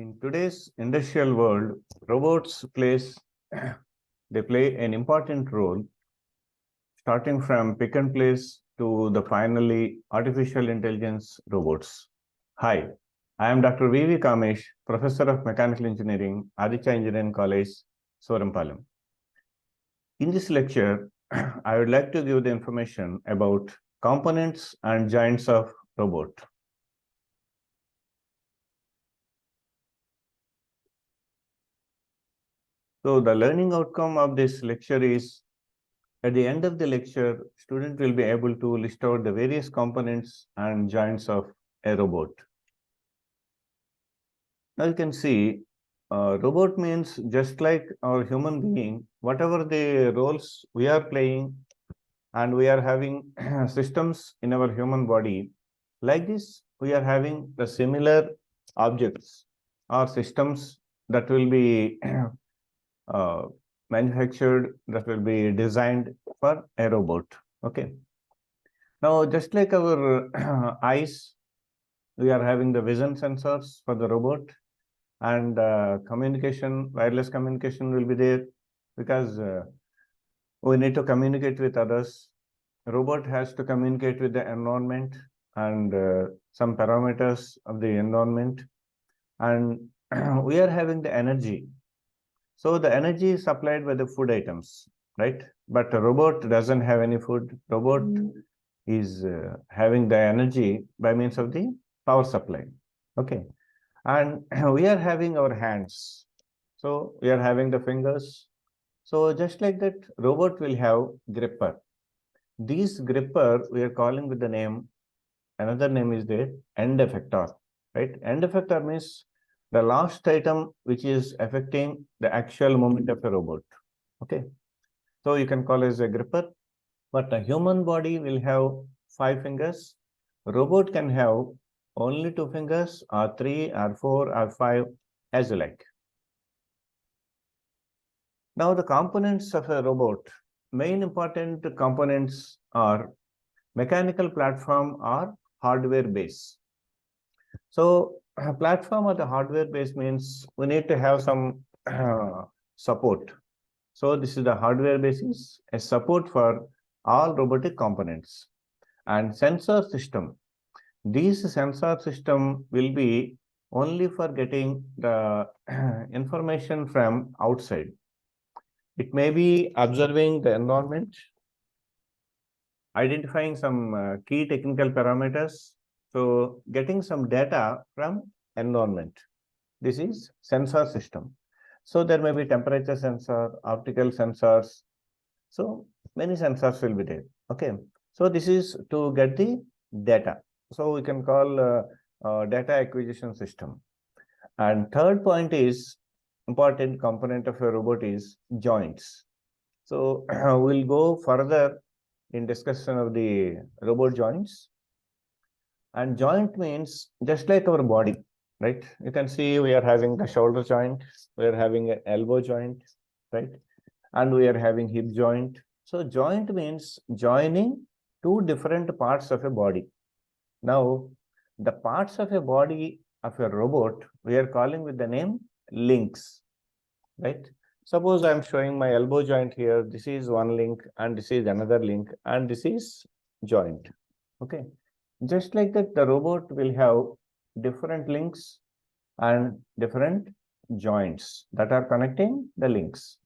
In today's industrial world, robots they play an important role, starting from pick and place to the finally artificial intelligence robots. Hi, I am Dr. V.V. Kamesh, Professor of Mechanical Engineering, Aditya Engineering College, Sorampalam. In this lecture, I would like to give the information about components and joints of robot. So the learning outcome of this lecture is, at the end of the lecture, student will be able to list out the various components and joints of a robot. Now you can see, robot means just like our human being, whatever the roles we are playing and we are having systems in our human body, like this, we are having the similar objects or systems that will be uh, manufactured, that will be designed for a robot. Okay. Now, just like our eyes, we are having the vision sensors for the robot, and wireless communication will be there because we need to communicate with others. Robot has to communicate with the environment and some parameters of the environment, and we are having the energy. So the energy is supplied by the food items, right? But a robot doesn't have any food. Robot is having the energy by means of the power supply. Okay. And we are having our hands. So we are having the fingers. So just like that, robot will have gripper. These gripper we are calling with the name, another name is there, end effector, right? End effector means the last item which is affecting the actual movement of a robot. Okay. So you can call as a gripper, but a human body will have 5 fingers. Robot can have only 2 fingers or 3 or 4 or 5 as you like. Now the components of a robot, main important components are mechanical platform or hardware base. So a platform or the hardware base means we need to have some support. So this is the hardware basis, a support for all robotic components. And sensor system. These sensor system will be only for getting the information from outside. It may be observing the environment, identifying some key technical parameters. So getting some data from environment. This is sensor system. So there may be temperature sensor, optical sensors. So many sensors will be there. Okay. So this is to get the data. So we can call data acquisition system. And third point is important component of a robot is joints. So we'll go further in discussion of the robot joints. And joint means just like our body, right? You can see we are having the shoulder joint, we are having an elbow joint, right? And we are having hip joint. So joint means joining 2 different parts of a body. Now, the parts of a body of a robot, we are calling with the name links, right? Suppose I am showing my elbow joint here. This is one link and this is another link and this is joint. Okay. Just like that, the robot will have different links and different joints that are connecting the links.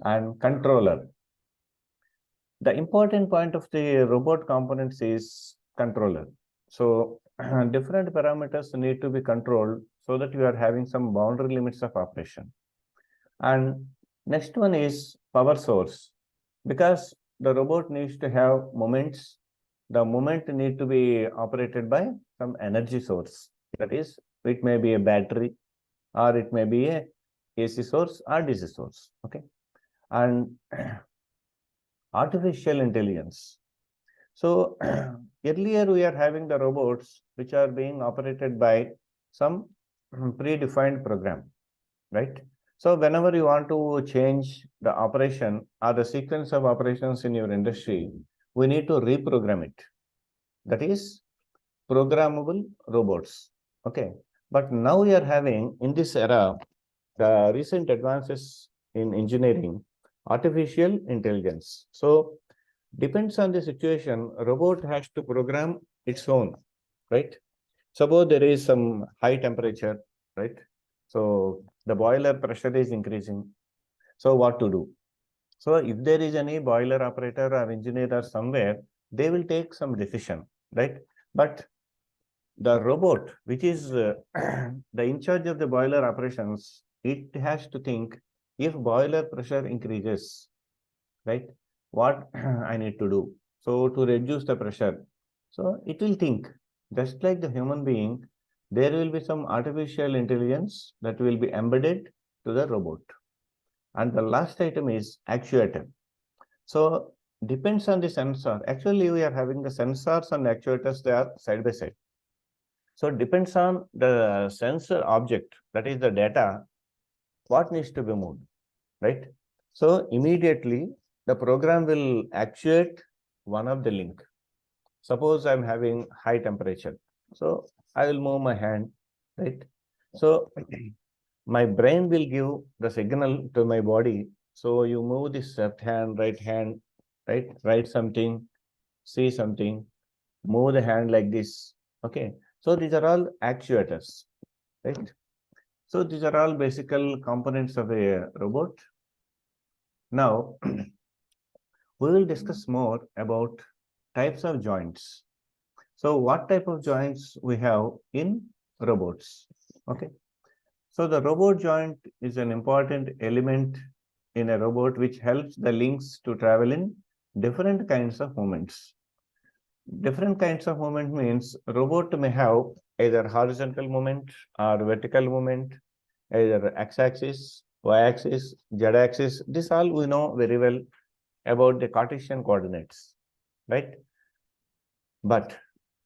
And controller. The important point of the robot components is controller. So different parameters need to be controlled so that you are having some boundary limits of operation. And next one is power source. Because the robot needs to have moments, the moment need to be operated by some energy source. That is, it may be a battery or it may be a AC source or DC source. Okay. And artificial intelligence. So earlier we are having the robots which are being operated by some predefined program, right? So whenever you want to change the operation or the sequence of operations in your industry, we need to reprogram it. That is programmable robots. Okay. But now we are having in this era, the recent advances in engineering, artificial intelligence. So depends on the situation, robot has to program its own, right? Suppose there is some high temperature, right? So the boiler pressure is increasing. So what to do? So if there is any boiler operator or engineer or somewhere, they will take some decision, right? But the robot, which is the in charge of the boiler operations, it has to think if boiler pressure increases, right? What I need to do? So to reduce the pressure, so it will think just like the human being, there will be some artificial intelligence that will be embedded to the robot. And the last item is actuator. So depends on the sensor. Actually, we are having the sensors and actuators, they are side by side. So it depends on the sensor object, that is the data, what needs to be moved, right? So immediately the program will actuate one of the link. Suppose I'm having high temperature. So I will move my hand, right? So my brain will give the signal to my body. So you move this left hand, right? Write something, see something, move the hand like this. Okay. So these are all actuators, right? So these are all basic components of a robot. Now we will discuss more about types of joints. So what type of joints we have in robots? Okay. So the robot joint is an important element in a robot which helps the links to travel in different kinds of movements. Different kinds of movement means robot may have either horizontal movement or vertical movement, either x-axis, y-axis, z-axis. This all we know very well about the Cartesian coordinates, right? But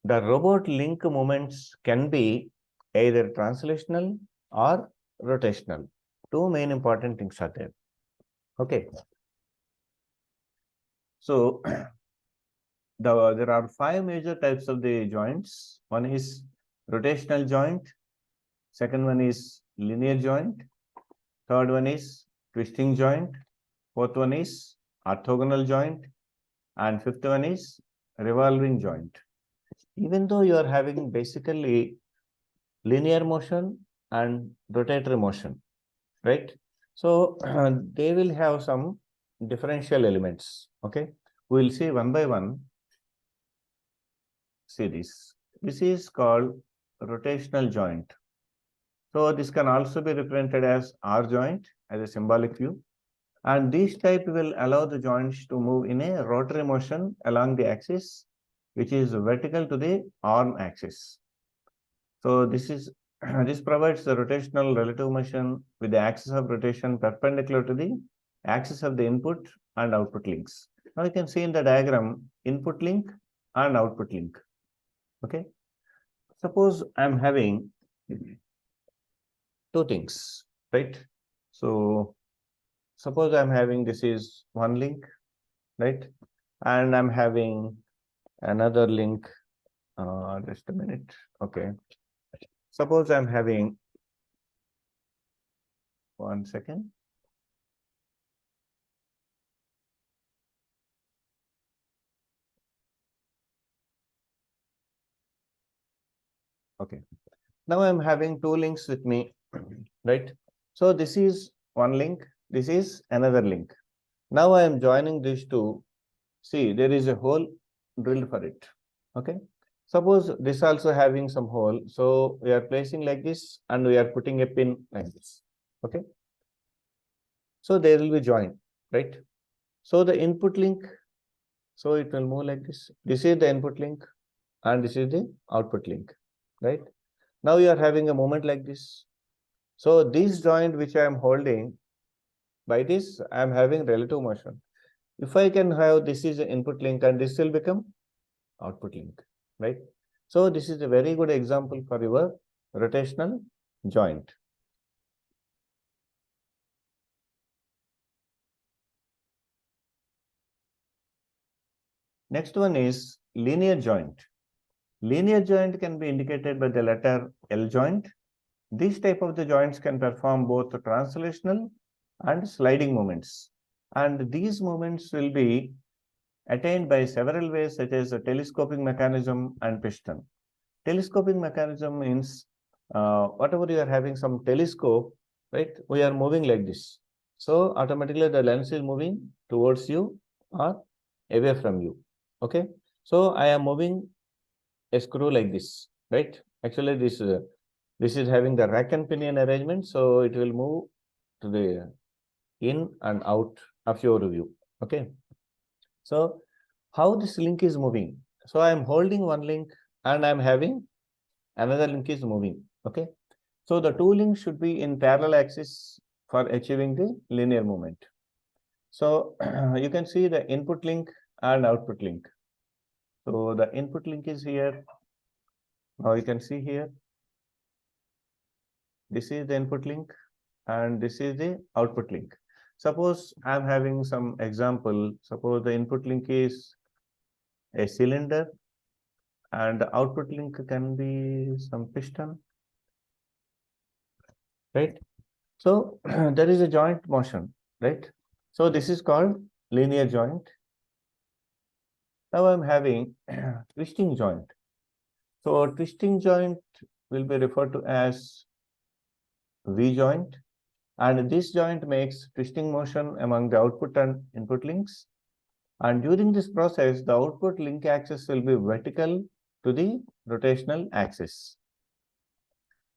the robot link movements can be either translational or rotational. Two main important things are there. Okay. So there are five major types of the joints. One is rotational joint. Second one is linear joint. Third one is twisting joint. Fourth one is orthogonal joint. And fifth one is revolving joint. Even though you are having basically linear motion and rotatory motion, right? So they will have some differential elements. Okay, we will see one by one. See this. This is called rotational joint. So this can also be represented as R joint as a symbolic view. And this type will allow the joints to move in a rotary motion along the axis, which is vertical to the arm axis. So this provides the rotational relative motion with the axis of rotation perpendicular to the axis of the input and output links. Now you can see in the diagram input link and output link. Okay. Suppose I'm having two things, right? So suppose I'm having this is one link, right? And I'm having another link. Just a minute. Okay. Suppose I'm having 1 second. Okay. Now I'm having two links with me, right? So this is one link, this is another link. Now I am joining these two. See, there is a hole drilled for it. Okay. Suppose this also having some hole. So we are placing like this and we are putting a pin like this. Okay. So there will be join, right? So the input link, so it will move like this. This is the input link and this is the output link, right? Now you are having a moment like this. So this joint which I am holding, by this I am having relative motion. If I can have this is an input link and this will become output link, right? So this is a very good example for your rotational joint. Next one is linear joint. Linear joint can be indicated by the letter L joint These type of the joints can perform both translational and sliding movements. And these movements will be attained by several ways, such as a telescoping mechanism and piston. Telescoping mechanism means whatever you are having some telescope, right? We are moving like this. So automatically the lens is moving towards you or away from you. Okay. So I am moving a screw like this, right? Actually, this is having the rack and pinion arrangement, so it will move to the in and out of your view. Okay. So how this link is moving? So I am holding one link and I am having another link is moving. Okay. So the two links should be in parallel axis for achieving the linear movement. So you can see the input link and output link. So the input link is here. Now you can see here. This is the input link and this is the output link. Suppose I'm having some example. Suppose the input link is a cylinder and the output link can be some piston, right? So there is a joint motion, right? So this is called linear joint. Now I'm having twisting joint. So twisting joint will be referred to as V joint, and this joint makes twisting motion among the output and input links. And during this process, the output link axis will be vertical to the rotational axis.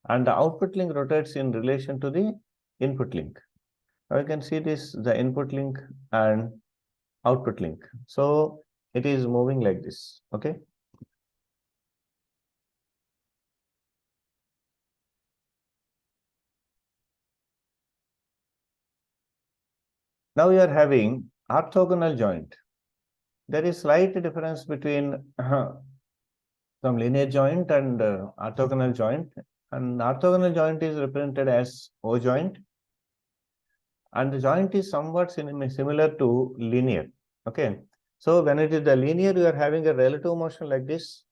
And the output link rotates in relation to the input link. Now you can see this, the input link and output link. So it is moving like this, okay? Now you are having orthogonal joint. There is slight difference between some linear joint and orthogonal joint. And orthogonal joint is represented as O joint. And the joint is somewhat similar to linear. Okay. So when it is the linear, you are having a relative motion like this.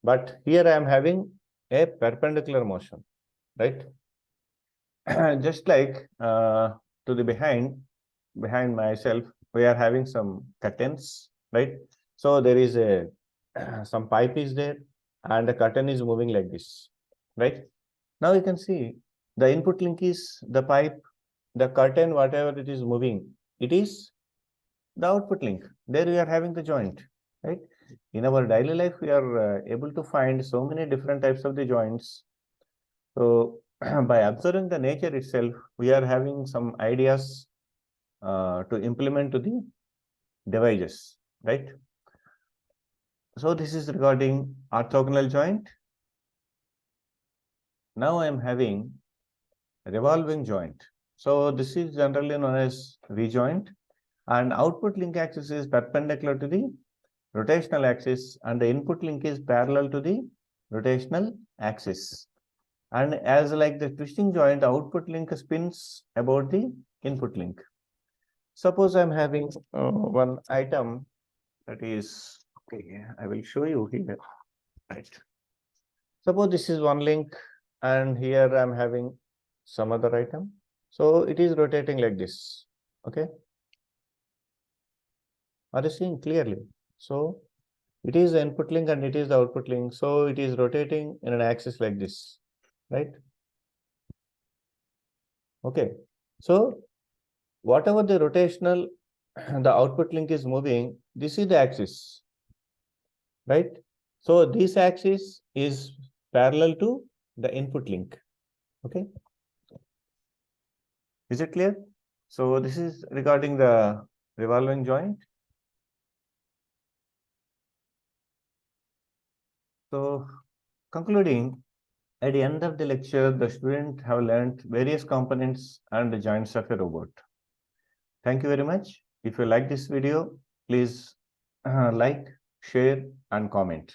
But here I am having a perpendicular motion, right? Just like to the behind myself, we are having some curtains, right? So there is a some pipe is there and the curtain is moving like this, right? Now you can see the input link is the pipe, the curtain, whatever it is moving, it is the output link. There we are having the joint, right? In our daily life, we are able to find so many different types of the joints. So by observing the nature itself, we are having some ideas to implement to the devices, right? So this is regarding orthogonal joint. Now I am having revolving joint. So this is generally known as V joint, and output link axis is perpendicular to the rotational axis and the input link is parallel to the rotational axis. And as like the twisting joint, the output link spins about the input link. Suppose I'm having one item that is, okay, I will show you here, right? Suppose this is one link and here I'm having some other item. So it is rotating like this, okay? Are you seeing clearly? So it is the input link and it is the output link. So it is rotating in an axis like this, right? Okay. So whatever the rotational, the output link is moving, this is the axis, right? So this axis is parallel to the input link, okay? Is it clear? So this is regarding the revolving joint. So concluding, at the end of the lecture, the student have learned various components and the joints of a robot. Thank you very much. If you like this video, please like, share, and comment.